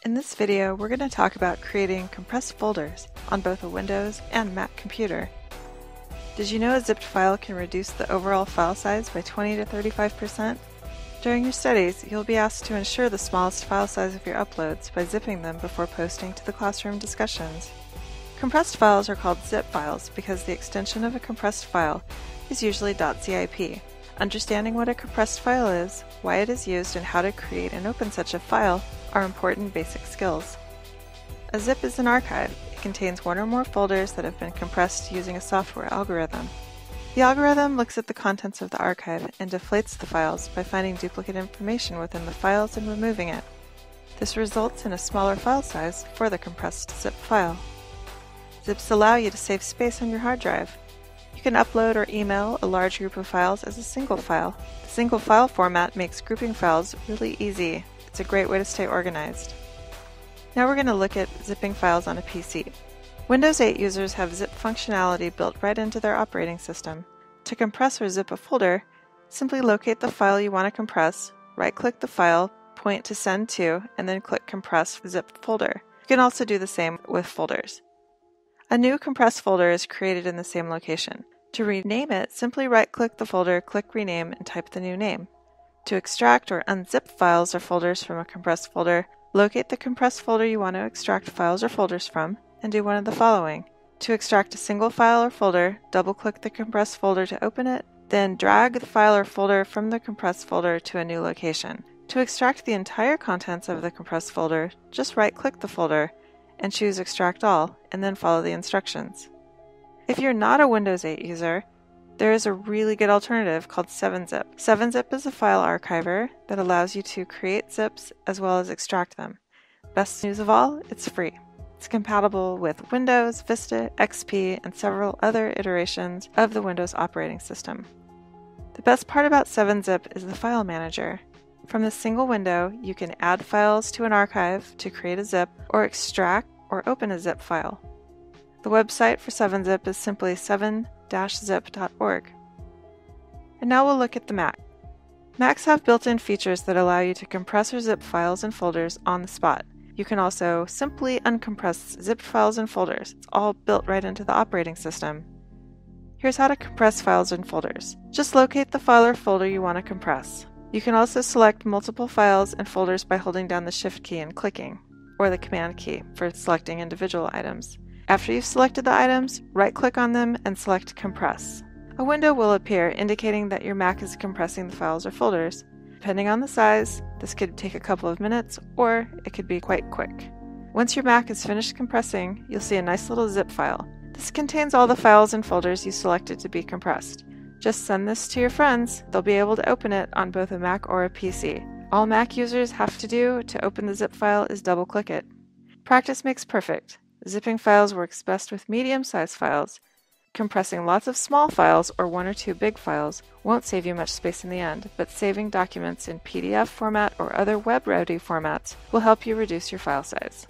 In this video, we're going to talk about creating compressed folders on both a Windows and Mac computer. Did you know a zipped file can reduce the overall file size by 20 to 35%? During your studies, you'll be asked to ensure the smallest file size of your uploads by zipping them before posting to the classroom discussions. Compressed files are called zip files because the extension of a compressed file is usually .zip. Understanding what a compressed file is, why it is used, and how to create and open such a file are important basic skills. A zip is an archive. It contains one or more folders that have been compressed using a software algorithm. The algorithm looks at the contents of the archive and deflates the files by finding duplicate information within the files and removing it. This results in a smaller file size for the compressed zip file. Zips allow you to save space on your hard drive. You can upload or email a large group of files as a single file. The single file format makes grouping files really easy. It's a great way to stay organized. Now we're going to look at zipping files on a PC. Windows 8 users have zip functionality built right into their operating system. To compress or zip a folder, simply locate the file you want to compress, right-click the file, point to Send To, and then click Compress Zip Folder. You can also do the same with folders. A new compressed folder is created in the same location. To rename it, simply right-click the folder, click Rename, and type the new name. To extract or unzip files or folders from a compressed folder, locate the compressed folder you want to extract files or folders from, and do one of the following. To extract a single file or folder, double-click the compressed folder to open it, then drag the file or folder from the compressed folder to a new location. To extract the entire contents of the compressed folder, just right-click the folder and choose Extract All, and then follow the instructions. If you're not a Windows 8 user, there is a really good alternative called 7-Zip. 7-Zip is a file archiver that allows you to create zips as well as extract them. Best news of all, it's free. It's compatible with Windows, Vista, XP, and several other iterations of the Windows operating system. The best part about 7-Zip is the file manager. From this single window, you can add files to an archive to create a zip, or extract or open a zip file. The website for 7-Zip is simply 7-zip.org. And now we'll look at the Mac. Macs have built-in features that allow you to compress or zip files and folders on the spot. You can also simply uncompress zipped files and folders. It's all built right into the operating system. Here's how to compress files and folders. Just locate the file or folder you want to compress. You can also select multiple files and folders by holding down the Shift key and clicking, or the Command key for selecting individual items. After you've selected the items, right-click on them and select Compress. A window will appear indicating that your Mac is compressing the files or folders. Depending on the size, this could take a couple of minutes, or it could be quite quick. Once your Mac is finished compressing, you'll see a nice little zip file. This contains all the files and folders you selected to be compressed. Just send this to your friends. They'll be able to open it on both a Mac or a PC. All Mac users have to do to open the zip file is double-click it. Practice makes perfect. Zipping files works best with medium-sized files. Compressing lots of small files or one or two big files won't save you much space in the end, but saving documents in PDF format or other web-ready formats will help you reduce your file size.